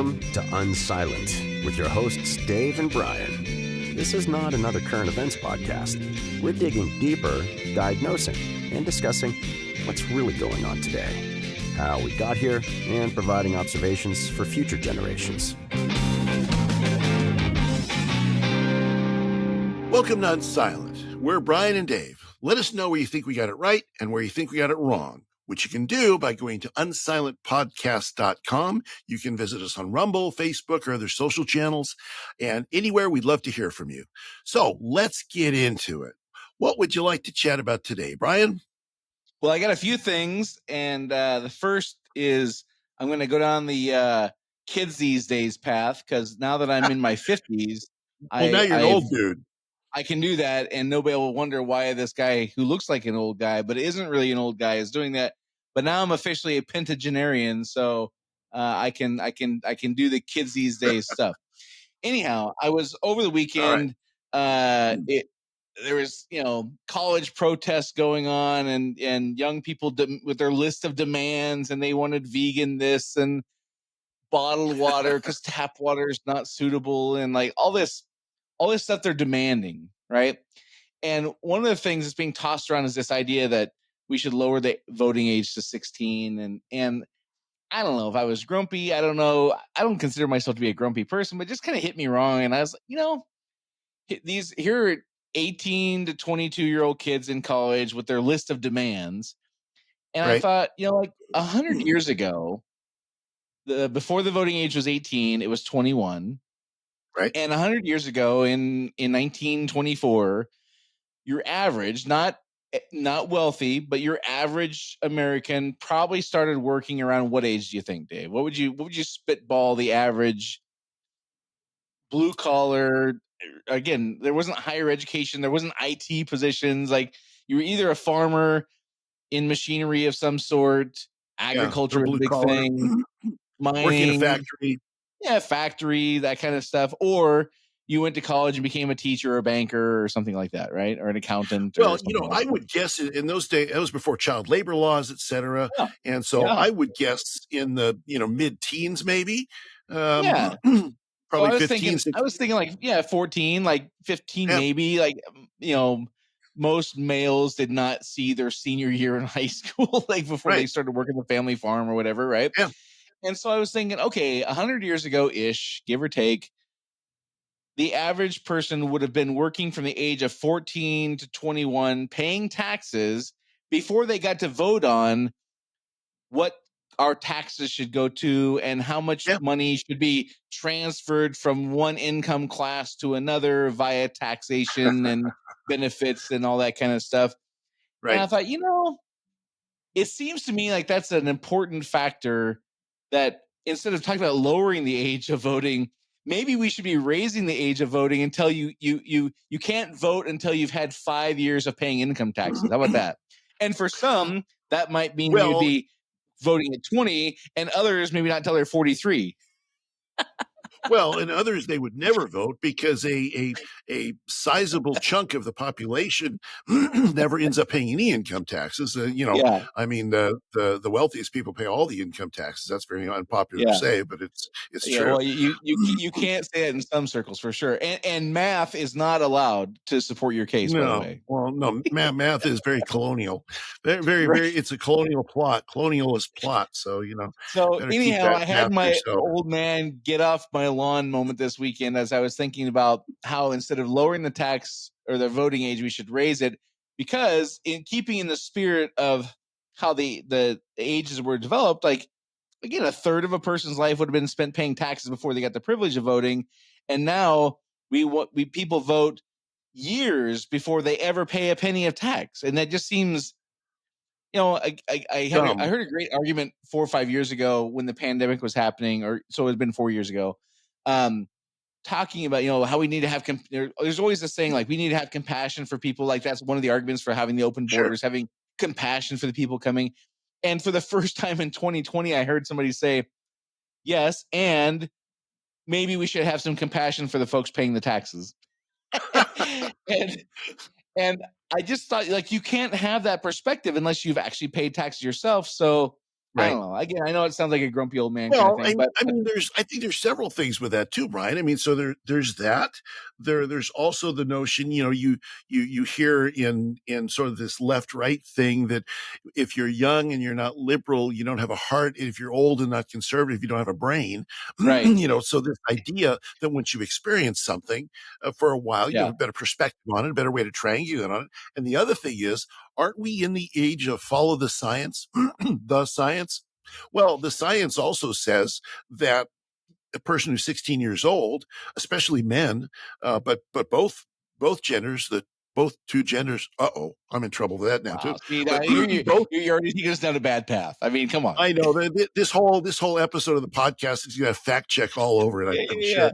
Welcome to Unsilent with your hosts Dave and Brian. This is not another current events podcast. We're digging deeper, diagnosing, and discussing what's really going on today, how we got here, and providing observations for future generations. Welcome to Unsilent. We're Brian and Dave. Let us know where you think we got it right and where you think we got it wrong, which you can do by going to unsilentpodcast.com. You can visit us on Rumble, Facebook, or other social channels, and anywhere. We'd love to hear from you. So let's get into it. What would you like to chat about today, Brian? Well, I got a few things, and the first is I'm going to go down the kids these days path, because now that I'm in my 50s, now you're an old dude. I can do that, and nobody will wonder why this guy who looks like an old guy but isn't really an old guy is doing that. But now I'm officially a pentagenarian, so I can do the kids these days stuff. Anyhow, I was over the weekend. There was college protests going on, and young people with their list of demands, and they wanted vegan this and bottled water because tap water is not suitable, and like all this stuff they're demanding, right? And one of the things that's being tossed around is this idea that we should lower the voting age to 16. And I don't know if I was grumpy. I don't know. I don't consider myself to be a grumpy person, but it just kind of hit me wrong. And I was like, here are 18 to 22-year-old kids in college with their list of demands. And I thought, like 100 years ago, before the voting age was 18, it was 21. Right. And 100 years ago in 1924, your average, not wealthy, but your average American probably started working around what age do you think, Dave? What would you spitball the average blue collar? Again, there wasn't higher education, there wasn't IT positions. Like you were either a farmer in machinery of some sort, agriculture was a big thing, mining, working in a factory. Yeah, factory, that kind of stuff. Or you went to college and became a teacher or a banker or something like that, right? Or an accountant. Well, I would guess in those days, that was before child labor laws, et cetera. Yeah. And so I would guess in the, mid-teens, maybe. Yeah. Probably so 15. I was thinking like, 14, like 15, maybe. Like, most males did not see their senior year in high school, like before they started working the family farm or whatever, right? Yeah. And so I was thinking, okay, 100 years ago-ish, give or take, the average person would have been working from the age of 14 to 21, paying taxes before they got to vote on what our taxes should go to and how much money should be transferred from one income class to another via taxation and benefits and all that kind of stuff. Right. And I thought, it seems to me like that's an important factor, that instead of talking about lowering the age of voting, maybe we should be raising the age of voting until you can't vote until you've had 5 years of paying income taxes. How about that? And for some, that might mean you'd be voting at 20, and others maybe not until they're 43. Well, and others, they would never vote because a sizable chunk of the population never ends up paying any income taxes. I mean, the wealthiest people pay all the income taxes. That's very unpopular to say, but it's true. Well, you can't say it in some circles for sure. And math is not allowed to support your case, by the way. Well, no, math is very colonial. Very, very, it's a colonialist plot. So, So anyhow, I had my old man get off my lawn moment this weekend as I was thinking about how instead of lowering the tax or the voting age, we should raise it, because in keeping in the spirit of how the ages were developed, like, again, a third of a person's life would have been spent paying taxes before they got the privilege of voting. And now people vote years before they ever pay a penny of tax. And that just seems, I heard a great argument 4 or 5 years ago when the pandemic was happening, or so it's been 4 years ago, talking about, how we need to have, there's always this saying, like, we need to have compassion for people. Like, that's one of the arguments for having the open borders, having compassion for the people coming. And for the first time in 2020, I heard somebody say, yes, and maybe we should have some compassion for the folks paying the taxes. and I just thought, like, you can't have that perspective unless you've actually paid taxes yourself. So I don't know. Again, I know it sounds like a grumpy old man kind of Well, thing, but I think there's several things with that too, Brian. I mean, so there's that. There's also the notion, you hear in sort of this left-right thing that if you're young and you're not liberal, you don't have a heart. If you're old and not conservative, you don't have a brain. right. So this idea that once you've experienced something for a while, you have a better perspective on it, a better way to triangulate on it. And the other thing is, aren't we in the age of follow the science? The science? Well, the science also says that a person who's 16 years old, especially men, but both genders, both two genders. I'm in trouble with that now too. Wow. See, But both. you're already taking us down a bad path. I mean, come on. I know this whole episode of the podcast is going to fact check all over it. I'm sure.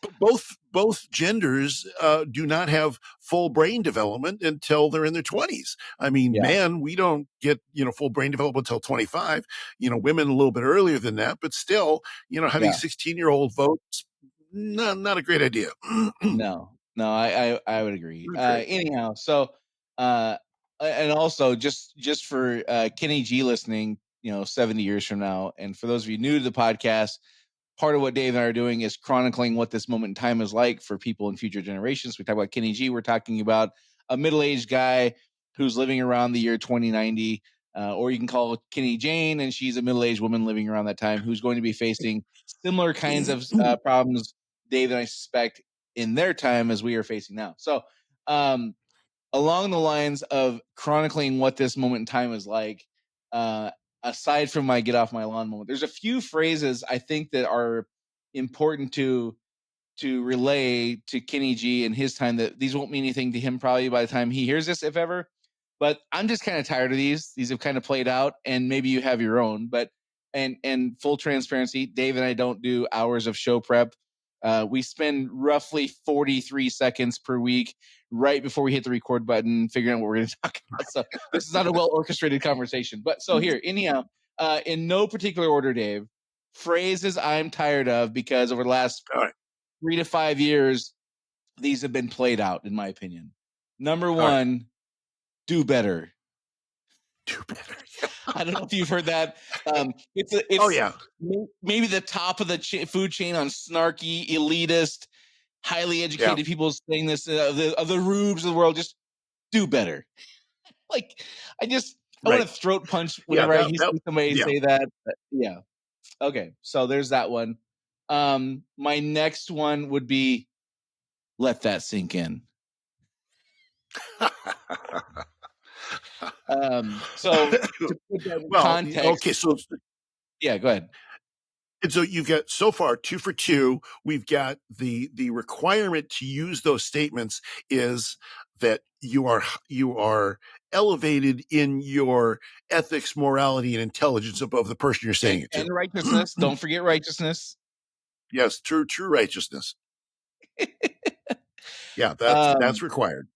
But both genders do not have full brain development until they're in their 20s. I mean, man, we don't get full brain development until 25. Women a little bit earlier than that, but still, having a 16-year-old votes, not a great idea. No, I would agree. Anyhow, so and also just for Kenny G listening, 70 years from now, and for those of you new to the podcast, part of what Dave and I are doing is chronicling what this moment in time is like for people in future generations. We talk about Kenny G. We're talking about a middle-aged guy who's living around the year 2090, or you can call Kenny Jane, and she's a middle-aged woman living around that time who's going to be facing similar kinds of problems, Dave and I suspect, in their time as we are facing now. So, along the lines of chronicling what this moment in time is like, aside from my get off my lawn moment, there's a few phrases I think that are important to relay to Kenny G in his time, that these won't mean anything to him probably by the time he hears this, if ever. But I'm just kind of tired of these. These have kind of played out, and maybe you have your own. But and full transparency, Dave and I don't do hours of show prep. We spend roughly 43 seconds per week right before we hit the record button figuring out what we're going to talk about. So this is not a well orchestrated conversation. But so here, anyhow, in no particular order, Dave, phrases I'm tired of because over the last 3 to 5 years, these have been played out, in my opinion. Number one, do better. Do better. I don't know if you've heard that. It's maybe the top of the food chain on snarky, elitist, highly educated people saying this of the rubes of the world. Just do better. Like I want to throat punch whenever I see somebody say that. Yeah. Okay. So there's that one. My next one would be let that sink in. So to put that in context. Okay, so yeah, go ahead. And so you've got so far 2 for 2. We've got the requirement to use those statements is that you are elevated in your ethics, morality, and intelligence above the person you're saying it to. And righteousness. Don't forget righteousness. Yes, true righteousness. Yeah, that's required.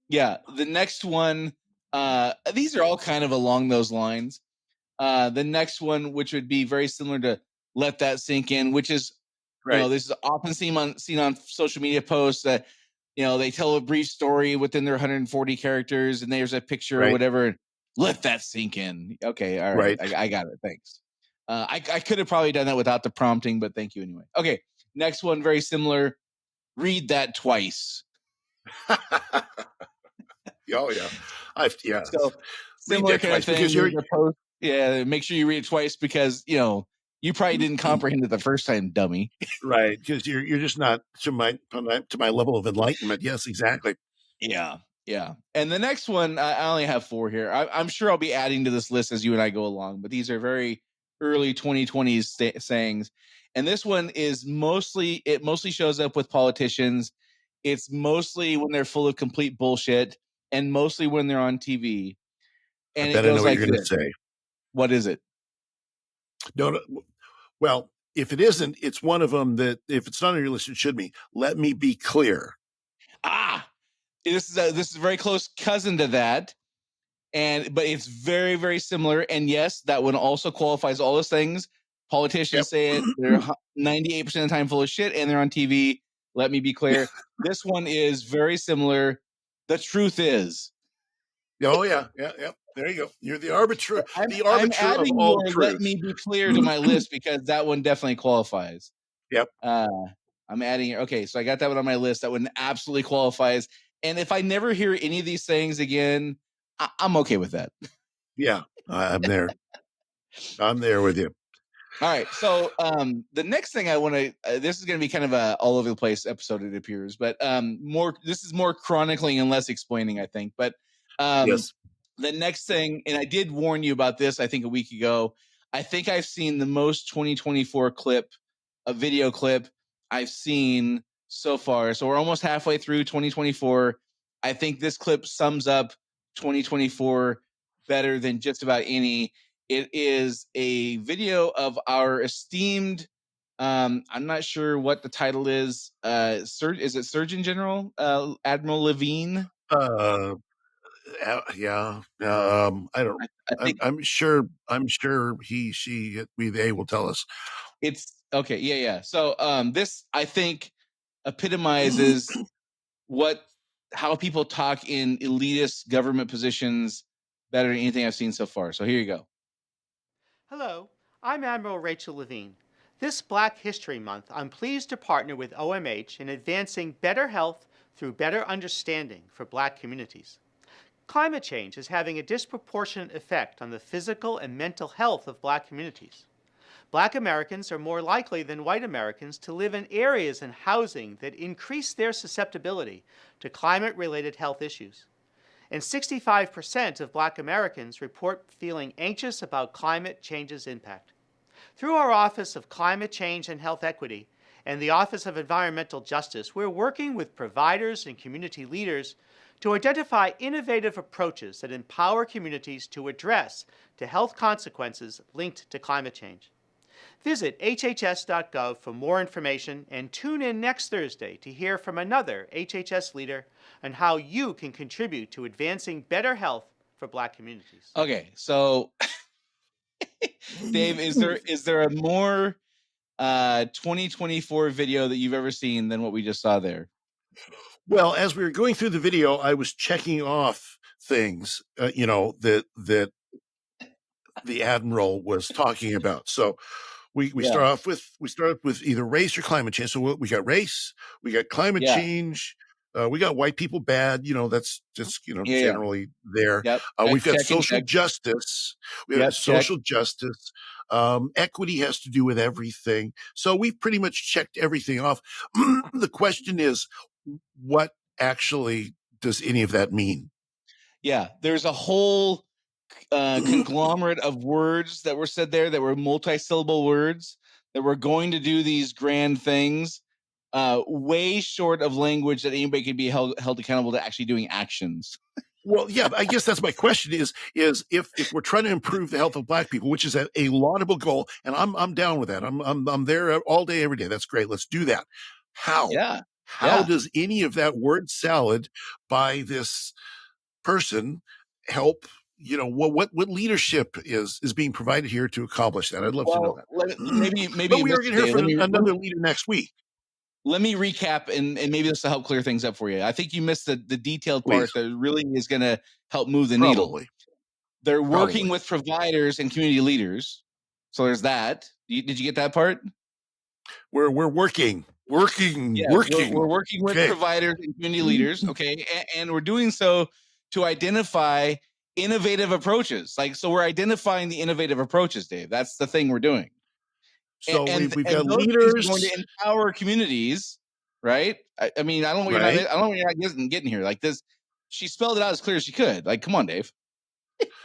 Yeah, the next one. These are all kind of along those lines. The next one, which would be very similar to let that sink in, which is, this is often seen on social media posts that, they tell a brief story within their 140 characters and there's a picture or whatever. Let that sink in. Okay. All right. I got it. Thanks. I could have probably done that without the prompting, but thank you anyway. Okay. Next one, very similar. Read that twice. Oh yeah. So similar kind of thing. Make sure you read it twice because you probably didn't comprehend it the first time, dummy. Right, because you're just not to my level of enlightenment. Yes, exactly. Yeah. And the next one, I only have 4 here. I'm sure I'll be adding to this list as you and I go along, but these are very early 2020s sayings. And this one is mostly shows up with politicians. It's mostly when they're full of complete bullshit, and mostly when they're on TV. And I bet it goes I know like what you're going to say. What is it? No. Well, if it isn't, it's one of them that if it's not on your list, it should be. Let me be clear. This is a very close cousin to that, but it's very, very similar. And yes, that one also qualifies all those things. Politicians say it. They're 98% of the time full of shit, and they're on TV. Let me be clear. This one is very similar. The truth is. Oh yeah. There you go. You're the arbiter, I'm of adding all your "Let truth. me be clear" to my list because that one definitely qualifies. Yep. I'm adding. Okay, so I got that one on my list. That one absolutely qualifies. And if I never hear any of these things again, I'm okay with that. Yeah, I'm there. I'm there with you. All right. So the next thing I want to this is going to be kind of a all over the place episode, it appears, but this is more chronicling and less explaining, I think. But Yes. the next thing, and I did warn you about this, I think a week ago. I think I've seen the most 2024 a video clip I've seen so far. So we're almost halfway through 2024. I think this clip sums up 2024 better than just about any. It is a video of our esteemed, I'm not sure what the title is. Is it Surgeon General Admiral Levine? Yeah. I don't. I think I'm sure. They will tell us. it's okay. Yeah. So this I think epitomizes how people talk in elitist government positions better than anything I've seen so far. So here you go. Hello, I'm Admiral Rachel Levine. This Black History Month, I'm pleased to partner with OMH in advancing better health through better understanding for Black communities. Climate change is having a disproportionate effect on the physical and mental health of Black communities. Black Americans are more likely than white Americans to live in areas and housing that increase their susceptibility to climate-related health issues. And 65% of Black Americans report feeling anxious about climate change's impact. Through our Office of Climate Change and Health Equity and the Office of Environmental Justice, we're working with providers and community leaders to identify innovative approaches that empower communities to address the health consequences linked to climate change. Visit hhs.gov for more information and tune in next Thursday to hear from another HHS leader on how you can contribute to advancing better health for Black communities. Okay, so Dave, is there a more 2024 video that you've ever seen than what we just saw there? Well, as we were going through the video, I was checking off things, that the Admiral was talking about. So we start off with either race or climate change. So we got race, we got climate change, we got white people bad. That's just generally there. Yep. We've got social justice. We have social justice. Equity has to do with everything. So we've pretty much checked everything off. The question is, what actually does any of that mean? Yeah, there's a whole conglomerate of words that were said there that were multi-syllable words that were going to do these grand things, way short of language that anybody could be held accountable to actually doing actions. Well, yeah, I guess that's my question is if we're trying to improve the health of Black people, which is a laudable goal, and I'm down with that. I'm there all day, every day. That's great. Let's do that. How? Yeah. How does any of that word salad by this person help? What leadership is being provided here to accomplish that? I'd love to know that. Maybe but we are going to hear from another leader next week. Let me recap, and maybe this will help clear things up for you. I think you missed the detailed part that really is going to help move the needle. They're working with providers and community leaders. So there's that. Did you get that part? We're working. We're working with providers and community leaders. Okay. And we're doing so to identify innovative approaches. So we're identifying the innovative approaches, Dave. That's the thing we're doing. So we've got leaders going to empower communities, right? I mean, I don't know what you're not getting here. Like this, she spelled it out as clear as she could. Like, come on, Dave.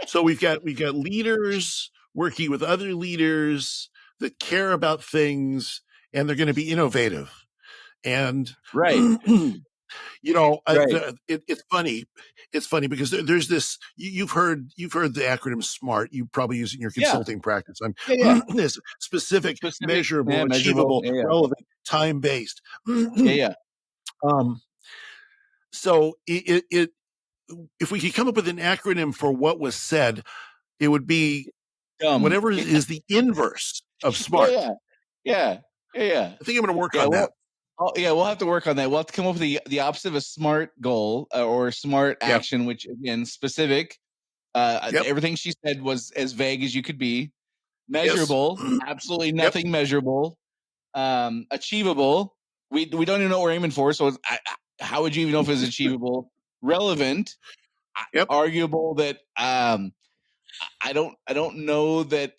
So we've got leaders working with other leaders that care about things, and they're going to be innovative. And it's funny. It's funny because there's this. You've heard the acronym SMART. You probably use it in your consulting practice. This specific, measurable, achievable, relevant, time based. So if we could come up with an acronym for what was said, it would be whatever is the inverse of SMART. Yeah. I think I'm going to work on that. We'll have to work on that. We'll have to come up with the opposite of a SMART goal or SMART action, which again, specific, Everything she said was as vague as you could be. Measurable, yes. absolutely nothing measurable. Achievable, we don't even know what we're aiming for. So how would you even know if it was achievable? Relevant, arguable that I don't know that.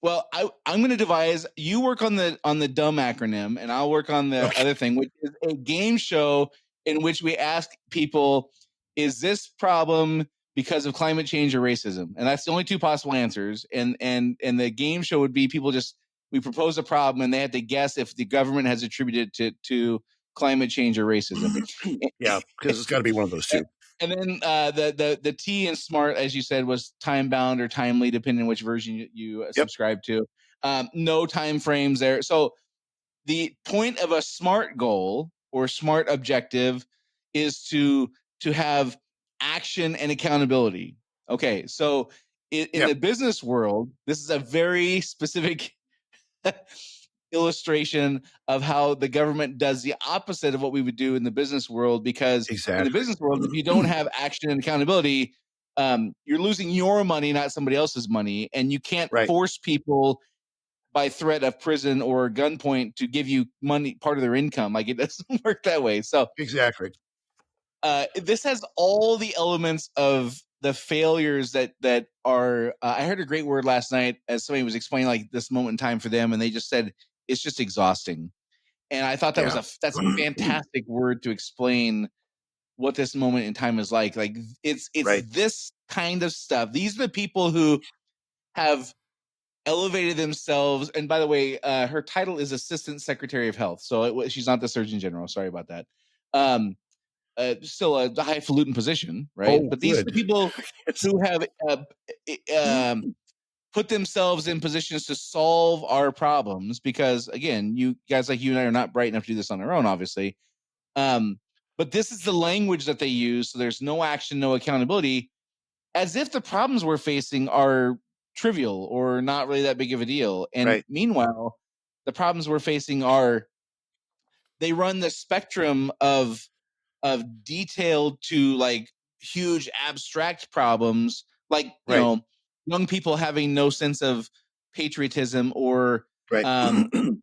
Well, I'm going to devise. You work on the dumb acronym, and I'll work on the other thing, which is a game show in which we ask people, "Is this problem because of climate change or racism?" And that's the only two possible answers. And the game show would be people we propose a problem, and they have to guess if the government has attributed it to climate change or racism. Yeah, because it's got to be one of those two. And then the T in SMART, as you said, was time bound or timely, depending on which version you subscribe to. No time frames there. So the point of a SMART goal or SMART objective is to have action and accountability. Okay, so in the business world, this is a very specific illustration of how the government does the opposite of what we would do in the business world, because in the business world, if you don't have action and accountability, you're losing your money, not somebody else's money, and you can't force people by threat of prison or gunpoint to give you money, part of their income. Like, it doesn't work that way. So exactly. This has all the elements of the failures that are. I heard a great word last night as somebody was explaining like this moment in time for them, and they just said it's just exhausting. And I thought that's a fantastic word to explain what this moment in time is like. Like it's this kind of stuff. These are the people who have elevated themselves. And by the way, her title is Assistant Secretary of Health, so she's not the Surgeon General. Sorry about that. Still a highfalutin position, right? But these are the people who have put themselves in positions to solve our problems, because again, you guys like you and I are not bright enough to do this on our own, obviously. But this is the language that they use. So there's no action, no accountability, as if the problems we're facing are trivial or not really that big of a deal. And meanwhile, the problems we're facing they run the spectrum of detailed to like huge abstract problems, like you know, young people having no sense of patriotism, or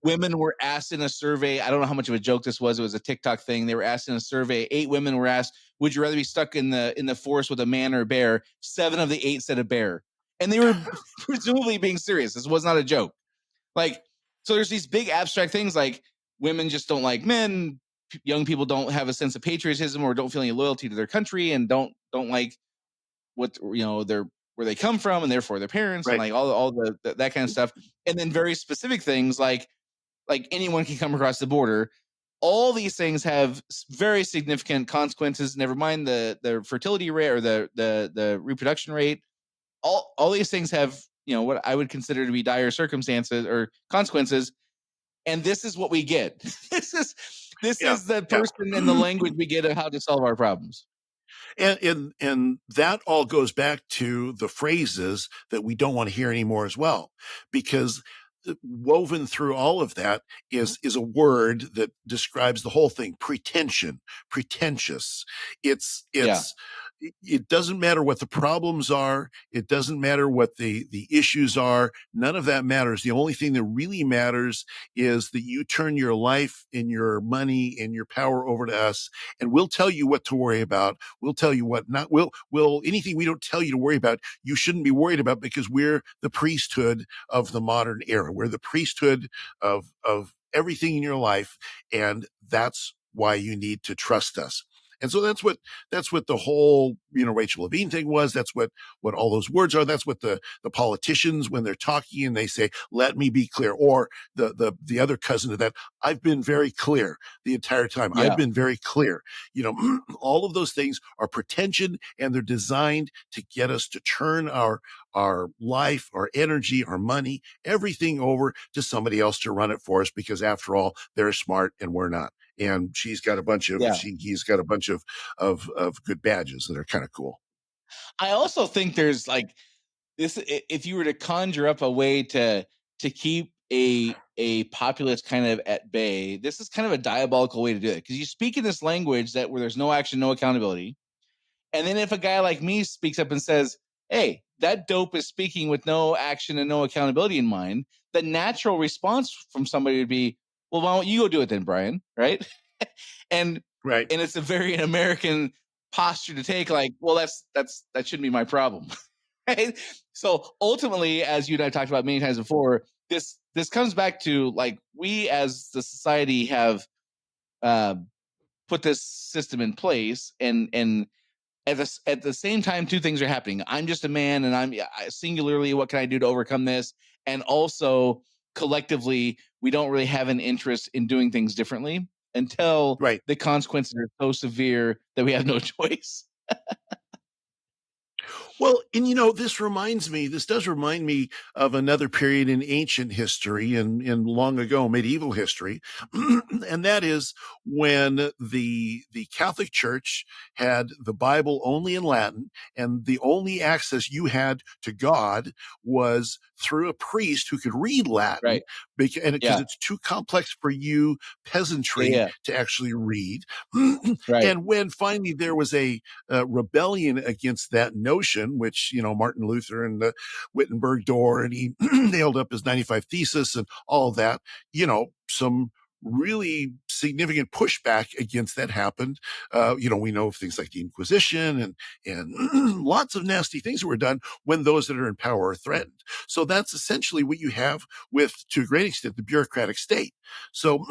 women were asked in a survey. I don't know how much of a joke this was. It was a TikTok thing. They were asked in a survey. 8 women were asked, "Would you rather be stuck in the forest with a man or a bear?" 7 of the 8 said a bear, and they were presumably being serious. This was not a joke. Like, so there's these big abstract things like women just don't like men. Young people don't have a sense of patriotism or don't feel any loyalty to their country, and don't like what, you know, where they come from, and therefore their parents, and like all the that kind of stuff. And then very specific things like anyone can come across the border. All these things have very significant consequences. Never mind the fertility rate or the reproduction rate. All these things have, you know, what I would consider to be dire circumstances or consequences. And this is what we get. This is the person and the language we get of how to solve our problems. And that all goes back to the phrases that we don't want to hear anymore as well, because woven through all of that is a word that describes the whole thing: pretension, pretentious. It doesn't matter what the problems are. It doesn't matter what the issues are. None of that matters. The only thing that really matters is that you turn your life and your money and your power over to us, and we'll tell you what to worry about. We'll tell you what not. We'll anything we don't tell you to worry about, you shouldn't be worried about, because we're the priesthood of the modern era. We're the priesthood of everything in your life, and that's why you need to trust us. And so that's what the whole, you know, Rachel Levine thing was. That's what all those words are. That's what the politicians, when they're talking and they say, "Let me be clear," or the other cousin of that, "I've been very clear the entire time. I've been very clear." You know, all of those things are pretension, and they're designed to get us to turn our life, our energy, our money, everything over to somebody else to run it for us, because after all, they're smart and we're not. And he's got a bunch of good badges that are kind of cool. I also think there's like this, if you were to conjure up a way to keep a populace kind of at bay, this is kind of a diabolical way to do it, because you speak in this language where there's no action, no accountability. And then if a guy like me speaks up and says, hey, that dope is speaking with no action and no accountability in mind, the natural response from somebody would be, well, why don't you go do it then, Brian? Right. and Right. And it's a very American posture to take, like, well, that shouldn't be my problem. Right. So ultimately, as you and I talked about many times before, this comes back to, like, we as the society have put this system in place, and at the same time, two things are happening. I'm just a man, and I'm singularly, what can I do to overcome this? And also, collectively, we don't really have an interest in doing things differently until the consequences are so severe that we have no choice. Well, and this does remind me of another period in ancient history and in long ago medieval history. And that is when the Catholic Church had the Bible only in Latin, and the only access you had to God was through a priest who could read Latin, Right. because it's too complex for you peasantry to actually read. Right. And when finally there was a rebellion against that notion, which, Martin Luther and the Wittenberg door, and he nailed up his 95 thesis and all that, some really significant pushback against that happened. We know of things like the Inquisition and lots of nasty things that were done when those that are in power are threatened. So that's essentially what you have with, to a great extent, the bureaucratic state. So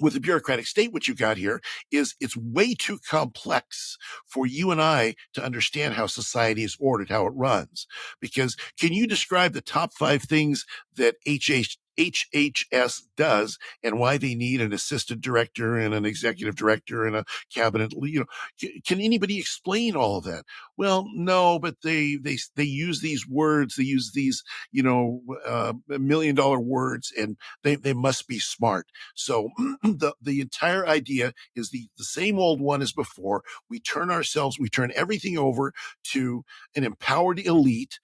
with the bureaucratic state, what you got here is it's way too complex for you and I to understand how society is ordered, how it runs. Because can you describe the top 5 things that HHS does and why they need an assistant director and an executive director and a cabinet? Can anybody explain all of that? Well, no, but they use these words, they use these, $1 million words, and they must be smart. So the entire idea is the same old one as before. We turn everything over to an empowered elite,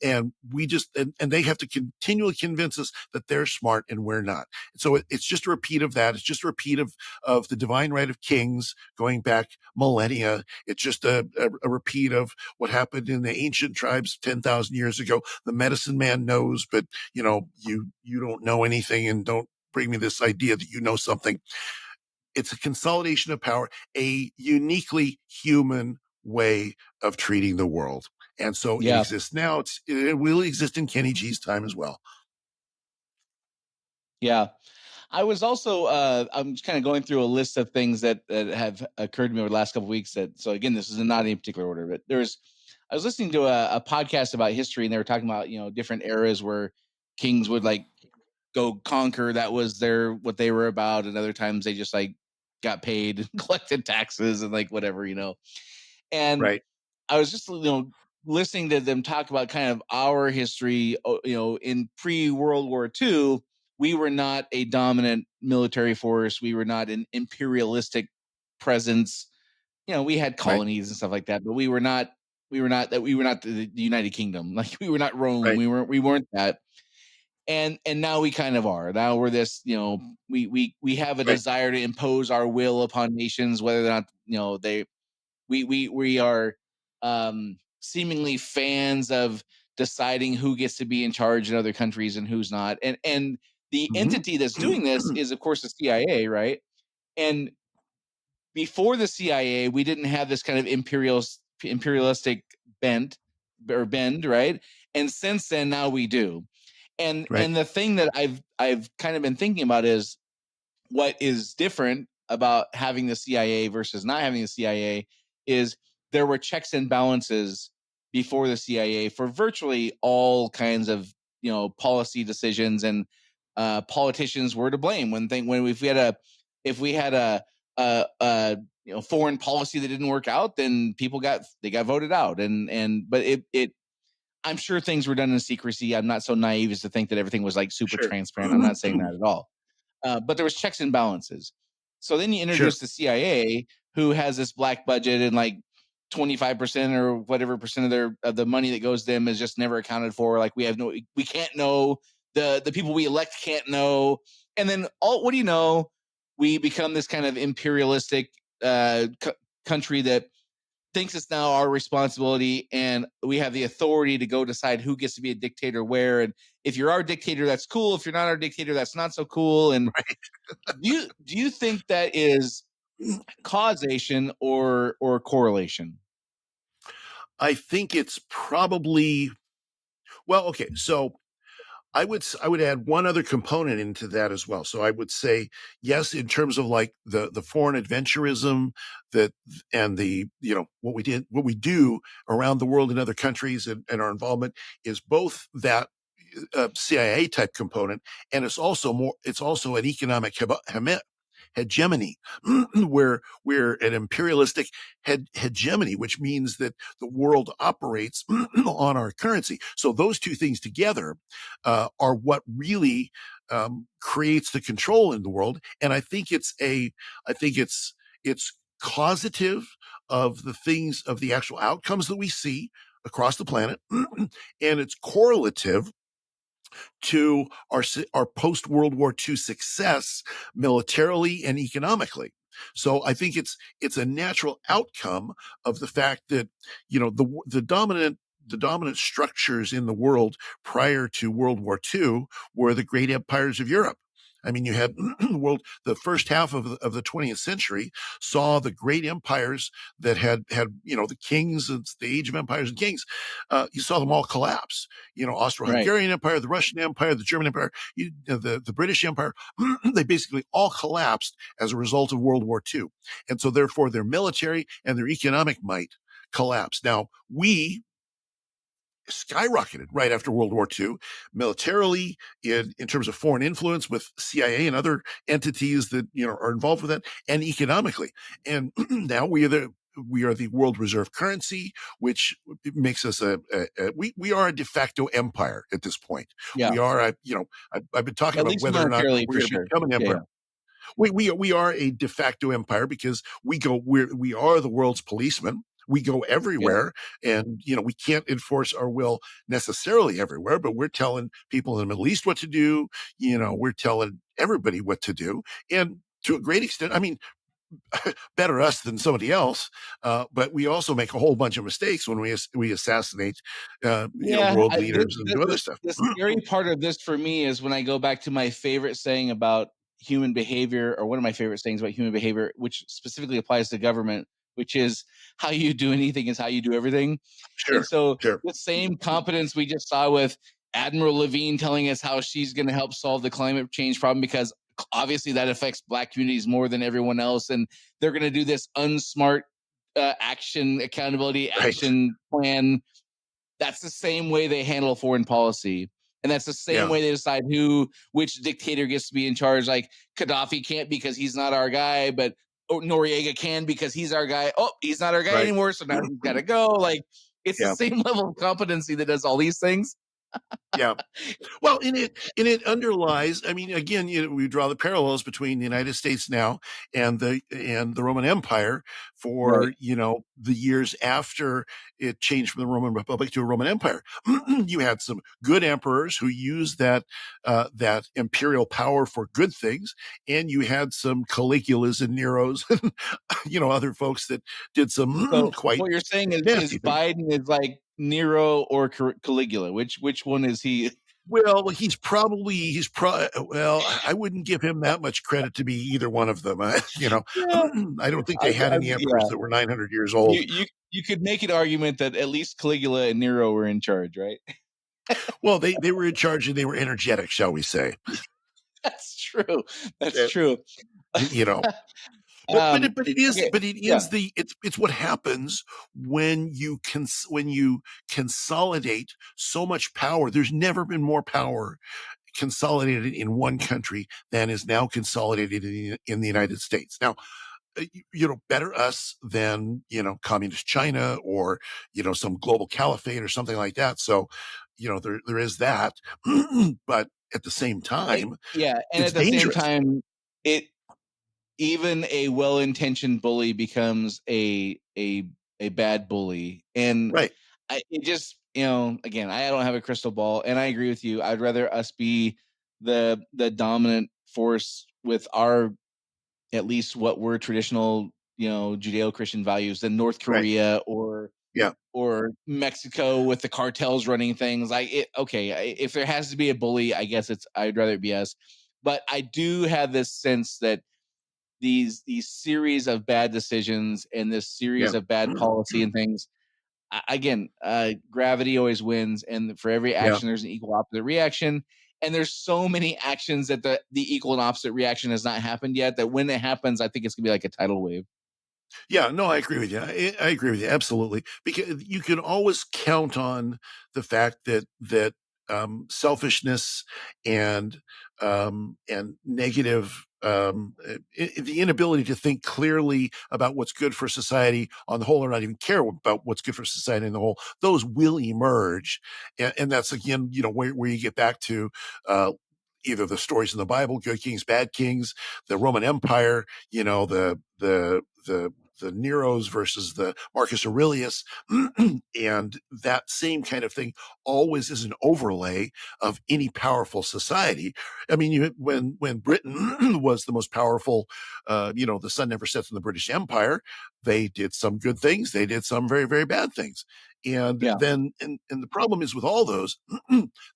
and they have to continually convince us that they're smart and we're not. So it's just a repeat of that. It's just a repeat of the divine right of kings going back millennia. It's just a repeat of what happened in the ancient tribes 10,000 years ago. The medicine man knows, but you don't know anything, and don't bring me this idea that you know something. It's a consolidation of power, a uniquely human way of treating the world. And so it exists now. It will exist in Kenny G's time as well. Yeah. I was also, I'm just kind of going through a list of things that have occurred to me over the last couple of weeks. So again, this is not in any particular order, but I was listening to a podcast about history, and they were talking about, different eras where kings would like go conquer. That was what they were about. And other times they just like got paid and collected taxes and like whatever, and I was just, listening to them talk about kind of our history, in pre-World War II. We were not a dominant military force. We were not an imperialistic presence. We had colonies and stuff like that, but we were not the United Kingdom. Like, we were not Rome. We weren't that. And now we kind of are. Now we're this, we have a desire to impose our will upon nations, whether or not, we are seemingly fans of deciding who gets to be in charge in other countries and who's not. And the entity that's doing this is, of course, the CIA, right? And before the CIA, we didn't have this kind of imperialistic bend, right? And since then, now we do. And the thing that I've kind of been thinking about is what is different about having the CIA versus not having the CIA is there were checks and balances before the CIA for virtually all kinds of, policy decisions, and politicians were to blame if we had a foreign policy that didn't work out, then people got voted out, but it I'm sure things were done in secrecy. I'm not so naive as to think that everything was like super transparent. I'm not saying that at all. But there was checks and balances. So then you introduce the CIA, who has this black budget, and like 25% or whatever percent of the money that goes to them is just never accounted for. Like, we can't know, the people we elect can't know. And then what do you know? We become this kind of imperialistic country that thinks it's now our responsibility and we have the authority to go decide who gets to be a dictator where. And if you're our dictator, that's cool. If you're not our dictator, that's not so cool. And right. do you think that is causation or correlation? I think it's probably, well, okay. So I would add one other component into that as well. So I would say yes, in terms of like the foreign adventurism that and the what we do around the world in other countries and our involvement is both that CIA type component, and it's also an economic hegemony, where we're an imperialistic hegemony, which means that the world operates on our currency. So those two things together are what really creates the control in the world. And I think it's causative of the things, of the actual outcomes that we see across the planet, and it's correlative to our post World War II success militarily and economically. So I think it's a natural outcome of the fact that the dominant structures in the world prior to World War II were the great empires of Europe. I mean, you had the first half of the 20th century saw the great empires that had the kings, it's the age of empires and kings. You saw them all collapse. Austro-Hungarian Empire, the Russian Empire, the German Empire, the British Empire. They basically all collapsed as a result of World War II, and so therefore their military and their economic might collapsed. Now we skyrocketed right after World War II, militarily, in terms of foreign influence with CIA and other entities that are involved with that, and economically. And now we are the world reserve currency, which makes us we are a de facto empire at this point. Yeah. We are I've been talking at about whether or not we're going to become an empire. Yeah. We are a de facto empire because we are the world's policemen. We go everywhere, and we can't enforce our will necessarily everywhere, but we're telling people in the Middle East what to do. We're telling everybody what to do, and to a great extent, I mean, better us than somebody else. But we also make a whole bunch of mistakes when we assassinate, world leaders and do other stuff. The scary part of this for me is when I go back to my favorite saying about human behavior, or one of my favorite sayings about human behavior, which specifically applies to government, which is how you do anything is how you do everything. Sure, and so sure. the same competence we just saw with Admiral Levine telling us how she's going to help solve the climate change problem, because obviously that affects Black communities more than everyone else. And they're going to do this unsmart accountability action plan. That's the same way they handle foreign policy. And that's the same way they decide which dictator gets to be in charge. Like Gaddafi can't because he's not our guy, but Noriega can because he's our guy. Oh, he's not our guy anymore, so now he's got to go. Like, it's the same level of competency that does all these things. Yeah. Well, in it underlies, I mean, again, we draw the parallels between the United States now and the Roman Empire for, the years after it changed from the Roman Republic to a Roman Empire. You had some good emperors who used that imperial power for good things. And you had some Caligulas and Neros, other folks that did some quite. What you're saying is Biden is like Nero or Caligula? Which one is he? Well, I wouldn't give him that much credit to be either one of them. I don't think they had any emperors that were 900 years old. You could make an argument that at least Caligula and Nero were in charge, right? Well, they were in charge and they were energetic, shall we say? That's true. That's true. But it is it's what happens when you consolidate so much power. There's never been more power consolidated in one country than is now consolidated in the United States. Now, better us than communist China or some global caliphate or something like that. So there is that, but at the same time, and it's at the dangerous. same time, even a well-intentioned bully becomes a bad bully. And it just, again, I don't have a crystal ball, and I agree with you. I'd rather us be the dominant force with our, at least what we're traditional Judeo-Christian values than North Korea or Mexico with the cartels running things. If there has to be a bully, I guess I'd rather it be us. But I do have this sense that these series of bad decisions and this series of bad policy and things, again, gravity always wins, and for every action there's an equal opposite reaction, and there's so many actions that the equal and opposite reaction has not happened yet, that when it happens, I think it's gonna be like a tidal wave. Yeah, no, I agree with you. I agree with you absolutely, because you can always count on the fact that selfishness and negative, the inability to think clearly about what's good for society on the whole, or not even care about what's good for society on the whole, those will emerge, and that's again, where you get back to. Either the stories in the Bible, good kings, bad kings, the Roman Empire, the Neros versus the Marcus Aurelius, and that same kind of thing always is an overlay of any powerful society. I mean, when Britain was the most powerful, the sun never sets in the British Empire, they did some good things, they did some very, very bad things. And then, and the problem is with all those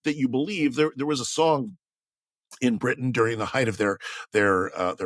that you believe there was a song in Britain during the height of their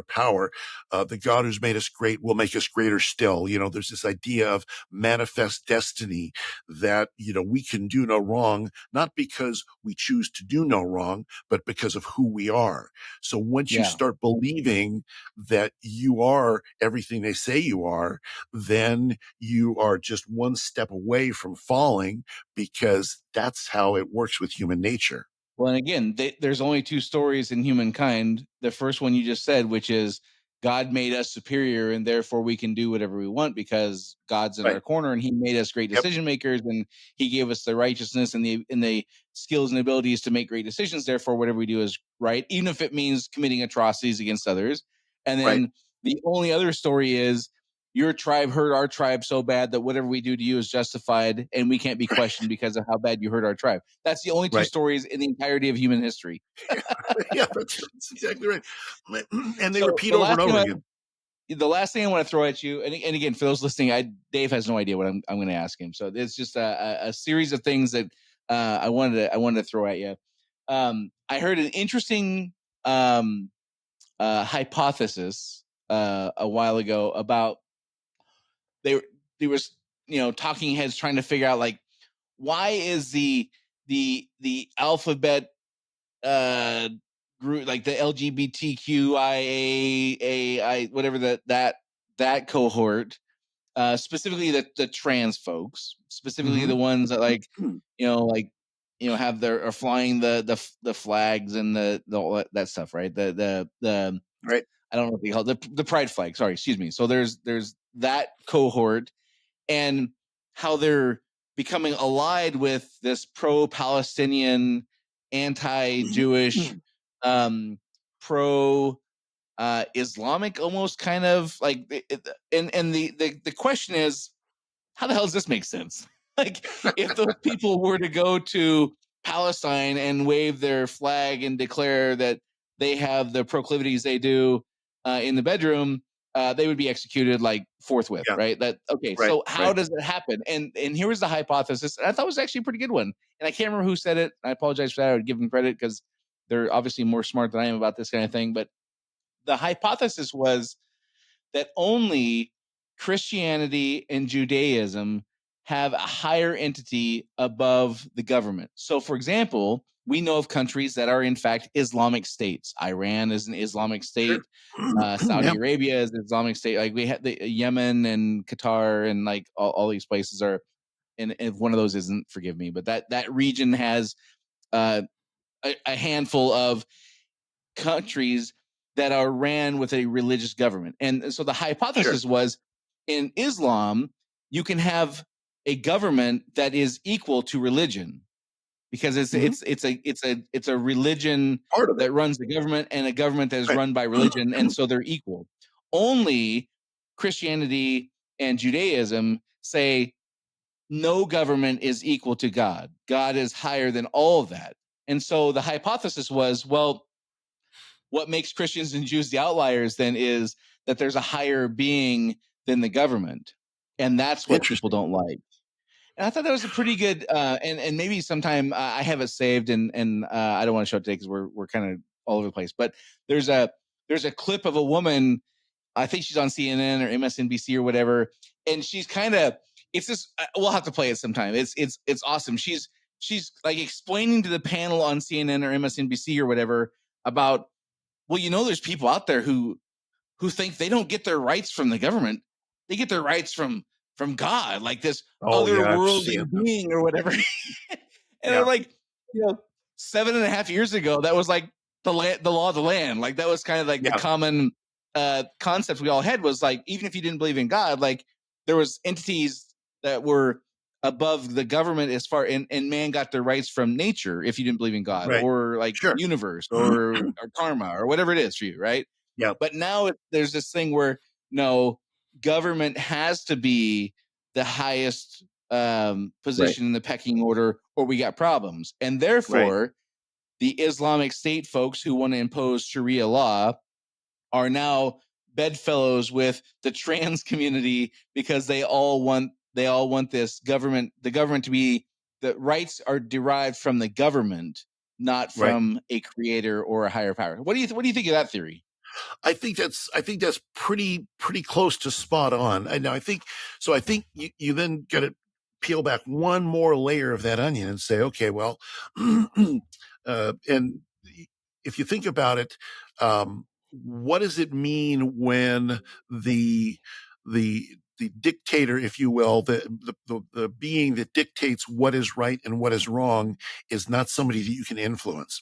power, the God who's made us great will make us greater still. There's this idea of manifest destiny that we can do no wrong, not because we choose to do no wrong, but because of who we are. So once you start believing that you are everything they say you are, then you are just one step away from falling, because that's how it works with human nature. Well, and again, there's only two stories in humankind. The first one you just said, which is God made us superior, and therefore we can do whatever we want because God's in our corner, and He made us great decision makers, and He gave us the righteousness and the skills and abilities to make great decisions. Therefore, whatever we do is right, even if it means committing atrocities against others. And then the only other story is your tribe hurt our tribe so bad that whatever we do to you is justified, and we can't be questioned because of how bad you hurt our tribe. That's the only two stories in the entirety of human history. Yeah, that's exactly right. And they repeat over and over again. The last thing I want to throw at you, and again, for those listening, Dave has no idea what I'm going to ask him. So it's just a series of things that I wanted to throw at you. I heard an interesting hypothesis a while ago about there was talking heads trying to figure out, like, why is the alphabet group, like the LGBTQIA whatever that cohort, specifically the trans folks, specifically the ones that have are flying the flags and the all that stuff, right? The right. I don't know what they call it, the pride flag. Sorry, excuse me. So there's that cohort, and how they're becoming allied with this pro-Palestinian, anti-Jewish, pro Islamic, almost kind of like, and the question is, how the hell does this make sense? Like, if those people were to go to Palestine and wave their flag and declare that they have the proclivities they do in the bedroom, they would be executed like forthwith, right? So how does it happen? And here was the hypothesis, and I thought it was actually a pretty good one. And I can't remember who said it. I apologize for that. I would give them credit because they're obviously more smart than I am about this kind of thing. But the hypothesis was that only Christianity and Judaism have a higher entity above the government. So, for example, we know of countries that are in fact Islamic states. Iran is an Islamic state. Saudi Arabia is an Islamic state. Like, we have the Yemen and Qatar, and like all these places are. And if one of those isn't, forgive me, but that region has a handful of countries that are ran with a religious government. And so the hypothesis was, in Islam, you can have a government that is equal to religion, because it's a religion that runs the government, and a government that is run by religion, and so they're equal. Only Christianity and Judaism say no government is equal to God. God is higher than all of that. And so the hypothesis was, well, what makes Christians and Jews the outliers then is that there's a higher being than the government. And that's what people don't like. And I thought that was a pretty good, and maybe sometime I have it saved, and I don't want to show it today because we're kind of all over the place. But there's a clip of a woman, I think she's on CNN or MSNBC or whatever, and she's kind of, it's this. We'll have to play it sometime. It's awesome. She's like explaining to the panel on CNN or MSNBC or whatever about, well, there's people out there who think they don't get their rights from the government. They get their rights from God, like this otherworldly being or whatever. And they're like, 7.5 years ago, that was like the law of the land. Like that was kind of like the common concept we all had, was like, even if you didn't believe in God, like there was entities that were above the government as far, and man got their rights from nature if you didn't believe in God, or like universe or karma or whatever it is for you, right? Yeah. But now there's this thing where no, government has to be the highest position in the pecking order, or we got problems. And therefore, the Islamic State folks who want to impose Sharia law are now bedfellows with the trans community, because they all want this government, the government to be, the rights are derived from the government, not from a creator or a higher power. What do you think of that theory? I think that's pretty close to spot on. And I think you then got to peel back one more layer of that onion and say, okay, well, and if you think about it, what does it mean when the dictator, if you will, the being that dictates what is right and what is wrong, is not somebody that you can influence?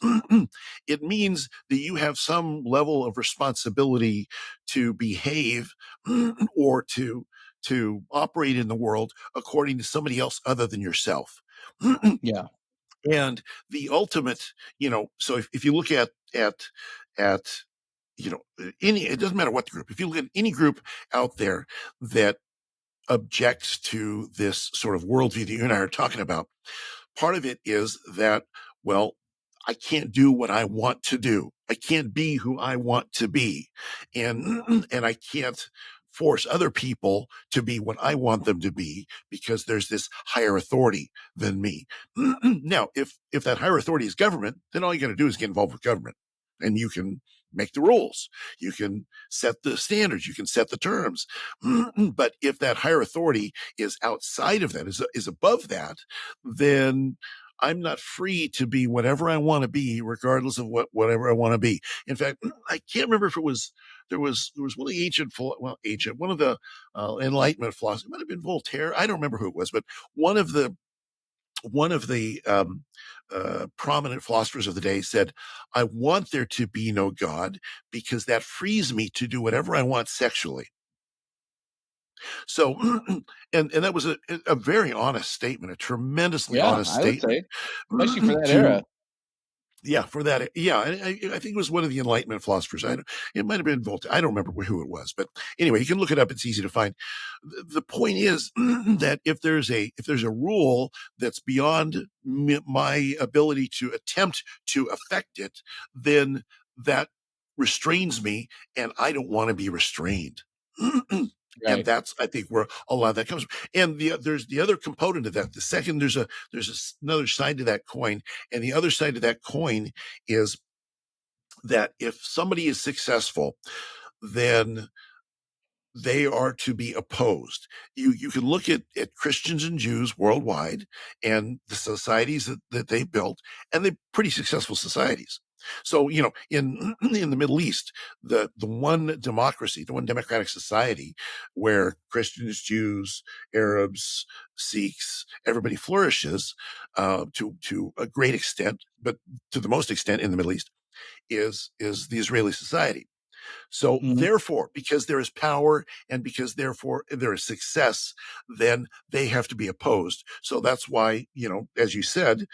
It means that you have some level of responsibility to behave or to operate in the world according to somebody else other than yourself. Yeah. And the ultimate, so if you look at any, it doesn't matter what the group, if you look at any group out there that objects to this sort of worldview that you and I are talking about, part of it is that, well, I can't do what I want to do. I can't be who I want to be. And I can't force other people to be what I want them to be, because there's this higher authority than me. Now, if that higher authority is government, then all you got to do is get involved with government, and you can make the rules. You can set the standards. You can set the terms. But if that higher authority is outside of that, is above that, then I'm not free to be whatever I want to be, regardless of whatever I want to be. In fact, I can't remember if there was one of the one of the Enlightenment philosophers. It might have been Voltaire. I don't remember who it was, but one of the prominent philosophers of the day said, I want there to be no God, because that frees me to do whatever I want sexually. So, and that was a very honest statement, a tremendously honest statement. I would say, especially for that era. Yeah, for that. Yeah, I think it was one of the Enlightenment philosophers. It might have been Voltaire. I don't remember who it was, but anyway, you can look it up. It's easy to find. The point is that if there's a rule that's beyond my ability to attempt to affect it, then that restrains me, and I don't want to be restrained. And that's, I think, where a lot of that comes from. And there's the other component of that. The second, there's another side to that coin. And the other side of that coin is that if somebody is successful, then they are to be opposed. You can look at Christians and Jews worldwide and the societies that they built, and they're pretty successful societies. So, in the Middle East, the one democracy, the one democratic society where Christians, Jews, Arabs, Sikhs, everybody flourishes to a great extent, but to the most extent in the Middle East, is the Israeli society. So therefore, because there is power and because therefore there is success, then they have to be opposed. So that's why, as you said,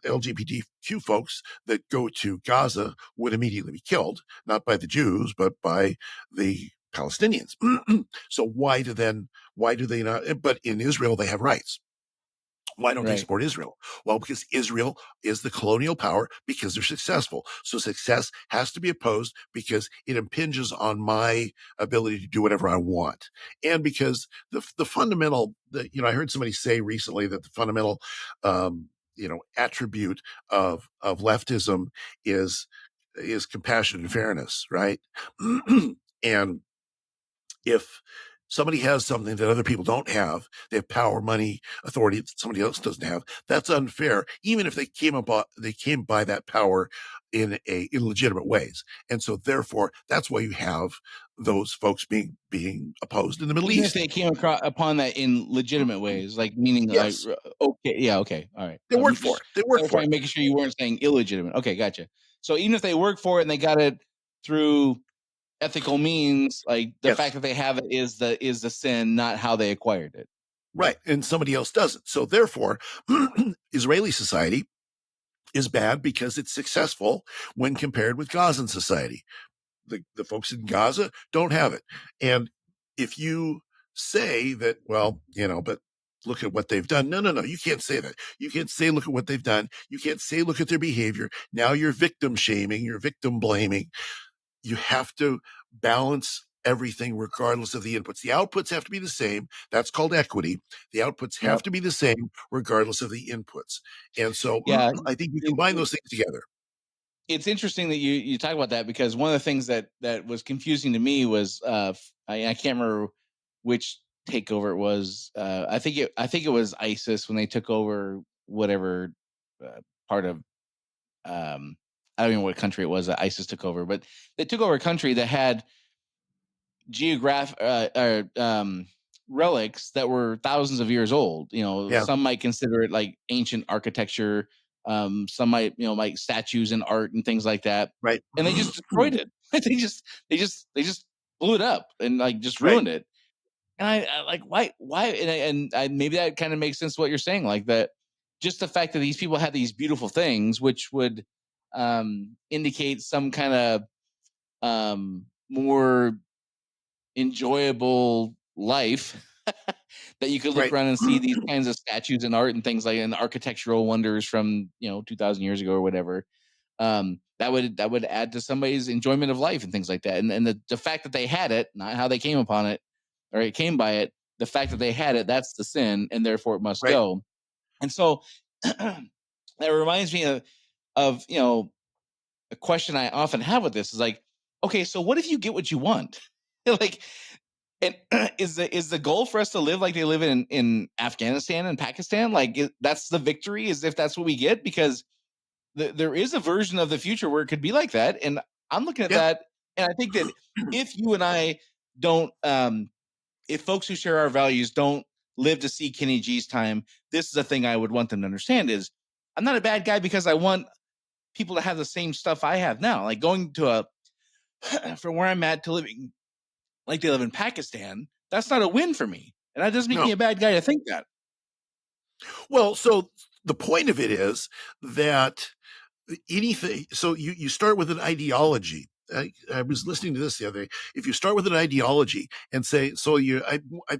LGBTQ folks that go to Gaza would immediately be killed, not by the Jews, but by the Palestinians. So why do they not? But in Israel, they have rights. Why don't they support Israel? Well, because Israel is the colonial power, because they're successful. So success has to be opposed because it impinges on my ability to do whatever I want. And because the fundamental, I heard somebody say recently that the fundamental, attribute of leftism is compassion and fairness, right? And if somebody has something that other people don't have, they have power, money, authority that somebody else doesn't have, that's unfair, even if they came by that power in legitimate ways. And so therefore, that's why you have those folks being opposed in the Middle Even East. If they came upon that in legitimate ways, like meaning yes. Okay. Yeah. Okay. All right. They work for it. They work for it. Making sure you weren't saying illegitimate. Okay. Gotcha. So even if they work for it and they got it through ethical means, like the fact that they have it is the sin, not how they acquired it. Right. And somebody else doesn't. So therefore, Israeli society is bad because it's successful when compared with Gazan society. The folks in Gaza don't have it. And if you say that, well, but look at what they've done. No, you can't say that. You can't say, look at what they've done. You can't say, look at their behavior. Now you're victim shaming, you're victim blaming. You have to balance everything regardless of the inputs. The outputs have to be the same. That's called equity. The outputs have to be the same regardless of the inputs. And so I think you combine those things together. It's interesting that you talk about that, because one of the things that was confusing to me was I can't remember which takeover it was. I think it was ISIS when they took over whatever part of I don't know what country it was that ISIS took over, but they took over a country that had relics that were thousands of years old. Some might consider it like ancient architecture. Some might, like statues and art and things like that. Right. And they just destroyed it. they just blew it up and like just ruined it. And I like, why? And maybe that kind of makes sense what you're saying, like that. Just the fact that these people had these beautiful things, which would indicate some kind of more enjoyable life that you could look around and see these kinds of statues and art and things like, and architectural wonders from 2,000 years ago or whatever. That would add to somebody's enjoyment of life and things like that. And the fact that they had it, not how they came upon it or it came by it, the fact that they had it, that's the sin, and therefore it must go. And so that reminds me of a question I often have with this is like, okay, so what if you get what you want? Like, and is the goal for us to live like they live in Afghanistan and Pakistan? Like, that's the victory, is if that's what we get? Because there is a version of the future where it could be like that. And I'm looking at that. And I think that if you and I don't, if folks who share our values don't live to see Kenny G's time, this is a thing I would want them to understand is I'm not a bad guy because I want people to have the same stuff I have now. Like going to from where I'm at to living like they live in Pakistan, that's not a win for me. And that doesn't make me a bad guy to think that. Well, so the point of it is that anything, so you start with an ideology. I was listening to this the other day. If you start with an ideology and say, so you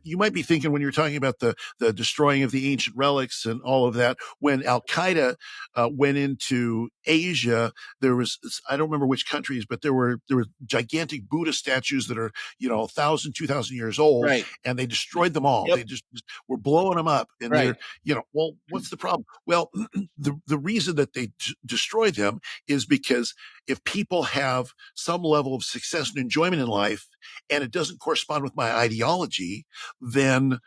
might be thinking when you're talking about the destroying of the ancient relics and all of that, when Al Qaeda went into Asia, there was, I don't remember which countries, but there were gigantic Buddha statues that are 1,000, 2,000 years old, and they destroyed them all. They just were blowing them up, and they're well, what's the problem? Well, the reason that they destroy them is because if people have some level of success and enjoyment in life and it doesn't correspond with my ideology, then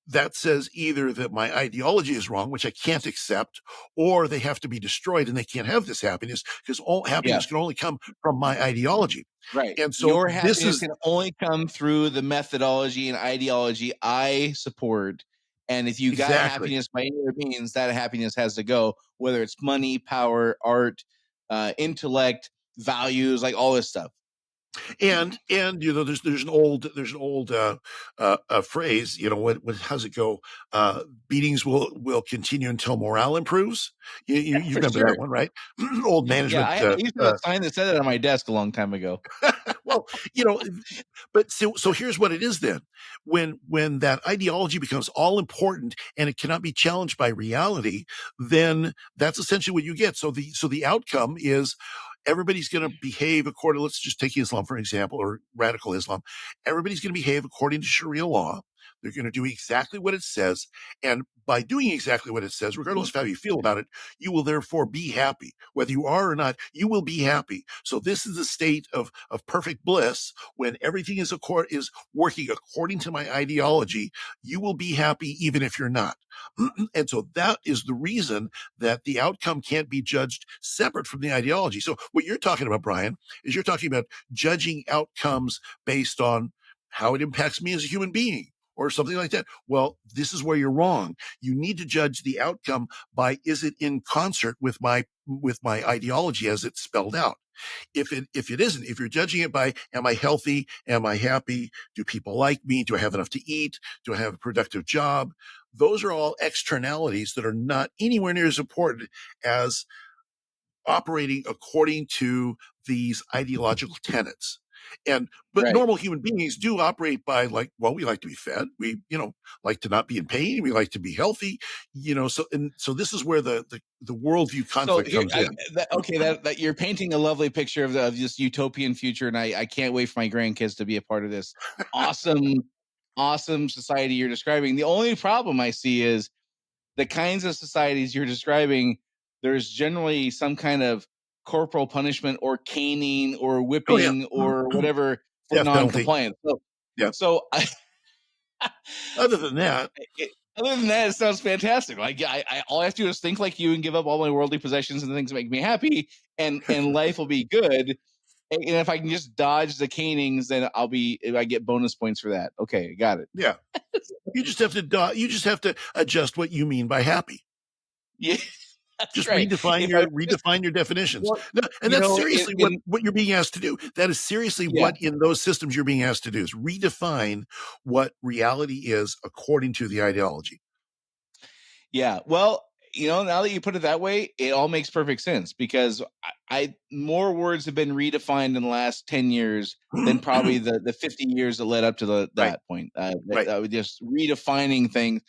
that says either that my ideology is wrong, which I can't accept, or they have to be destroyed and they can't have this happiness because all happiness can only come from my ideology. Right. And so your happiness can only come through the methodology and ideology I support. And if you got happiness by any other means, that happiness has to go, whether it's money, power, art, intellect, values, like all this stuff. And there's an old phrase, how's it go? Beatings will continue until morale improves. You remember that one, right? Old management. I used to have a sign that said that on my desk a long time ago. Well, you know, but so here's what it is then. When that ideology becomes all important and it cannot be challenged by reality, then that's essentially what you get. So the outcome is everybody's going to behave according. Let's just take Islam for example, or radical Islam. Everybody's going to behave according to Sharia law. They're going to do exactly what it says, and by doing exactly what it says, regardless of how you feel about it, you will therefore be happy. Whether you are or not, you will be happy. So this is a state of perfect bliss when everything is working according to my ideology. You will be happy even if you're not. And so that is the reason that the outcome can't be judged separate from the ideology. So what you're talking about, Brian, is you're talking about judging outcomes based on how it impacts me as a human being or something like that. Well, this is where you're wrong. You need to judge the outcome by, is it in concert with my ideology as it's spelled out? If it isn't, if you're judging it by, am I healthy? Am I happy? Do people like me? Do I have enough to eat? Do I have a productive job? Those are all externalities that are not anywhere near as important as operating according to these ideological tenets. But Right. normal human beings do operate by we like to be fed. We, like to not be in pain. We like to be healthy, so this is where the worldview conflict comes in. That you're painting a lovely picture of this utopian future. And I can't wait for my grandkids to be a part of this awesome society you're describing. The only problem I see is the kinds of societies you're describing, there's generally some kind of corporal punishment or caning or whipping or whatever for Death penalty. non-compliance. So other than that, it sounds fantastic. I all I have to do is think like you and give up all my worldly possessions and the things that make me happy, and life will be good. And if I can just dodge the canings, then I get bonus points for that. Okay, got it. Yeah. You just have to adjust what you mean by happy. Yeah. Just right. redefine your definitions. That's seriously what you're being asked to do. That is seriously what in those systems you're being asked to do, is redefine what reality is according to the ideology. Yeah. Well, now that you put it that way, it all makes perfect sense, because more words have been redefined in the last 10 years than probably the 50 years that led up to that point. Just redefining things.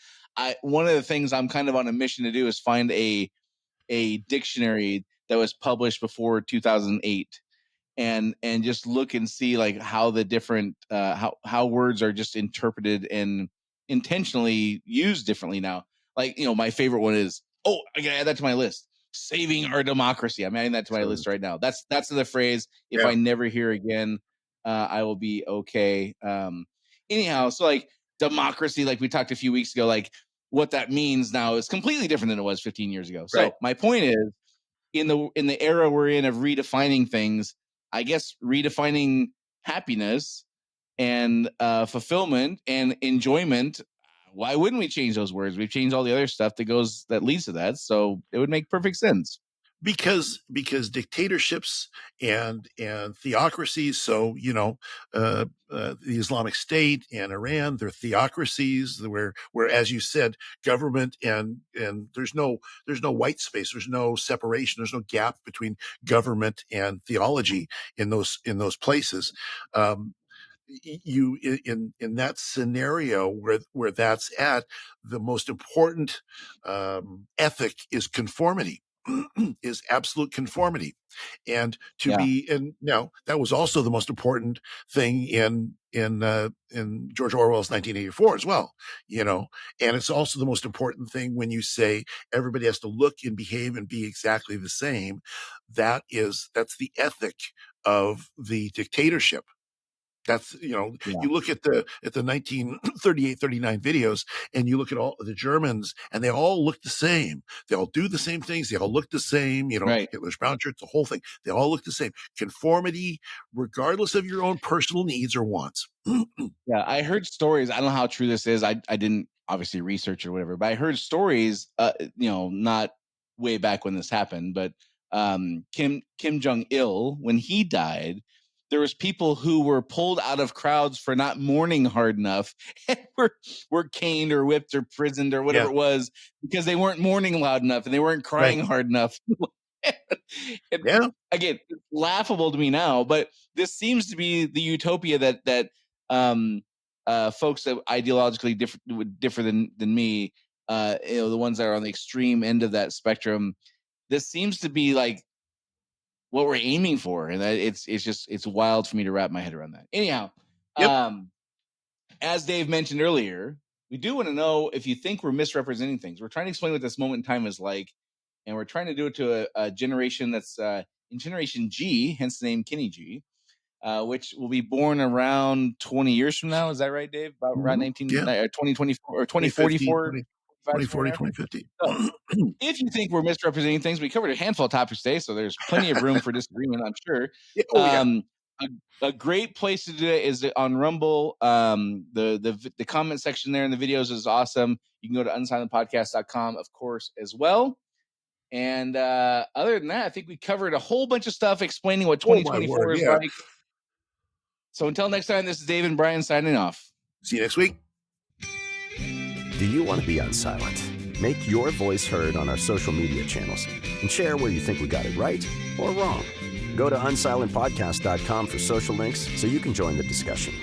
One of the things I'm kind of on a mission to do is find a dictionary that was published before 2008, and just look and see like how the different how words are just interpreted and intentionally used differently now. Like, my favorite one is, I gotta add that to my list, saving our democracy. I'm adding that to my list right now. That's the phrase. If I never hear again, I will be okay. Anyhow, so like democracy, like we talked a few weeks ago, like what that means now is completely different than it was 15 years ago. So my point is, in the era we're in of redefining things, I guess redefining happiness and fulfillment and enjoyment, why wouldn't we change those words? We've changed all the other stuff that leads to that, so it would make perfect sense. Because dictatorships and theocracies, so the Islamic State and Iran, they're theocracies where as you said, government and there's no white space, there's no separation, there's no gap between government and theology in those places. You in that scenario where that's at, the most important ethic is conformity. Is absolute conformity, and now that was also the most important thing in George Orwell's 1984 as well, and it's also the most important thing when you say everybody has to look and behave and be exactly the same. That's the ethic of the dictatorship. That's, you look at the 1938, 39 videos, and you look at all the Germans, and they all look the same. They all do the same things. They all look the same, Hitler's brown shirts, the whole thing. They all look the same. Conformity, regardless of your own personal needs or wants. Yeah, I heard stories. I don't know how true this is. I didn't obviously research or whatever, but I heard stories, not way back when this happened, but Kim Jong-il, when he died, there was people who were pulled out of crowds for not mourning hard enough and were caned or whipped or prisoned or whatever it was, because they weren't mourning loud enough and they weren't crying hard enough. Yeah. Again, it's laughable to me now, but this seems to be the utopia that folks that ideologically differ than me, the ones that are on the extreme end of that spectrum. This seems to be like what we're aiming for, and that it's wild for me to wrap my head around that. Anyhow, Yep. As Dave mentioned earlier, we do want to know if you think we're misrepresenting things. We're trying to explain what this moment in time is like, and we're trying to do it to a generation that's in Generation G, hence the name Kenny G, which will be born around 20 years from now. Is that right, Dave? About around 2024 or 2044, 2040, 2050. So, if you think we're misrepresenting things, we covered a handful of topics today, so there's plenty of room for disagreement, I'm sure. Yeah. Oh, yeah. A great place to do it is on Rumble. The comment section there in the videos is awesome. You can go to unsilentpodcast.com, of course, as well. And other than that, I think we covered a whole bunch of stuff explaining what 2024 is like. So until next time, this is Dave and Brian signing off. See you next week. Do you want to be Unsilent? Make your voice heard on our social media channels and share where you think we got it right or wrong. Go to unsilentpodcast.com for social links so you can join the discussion.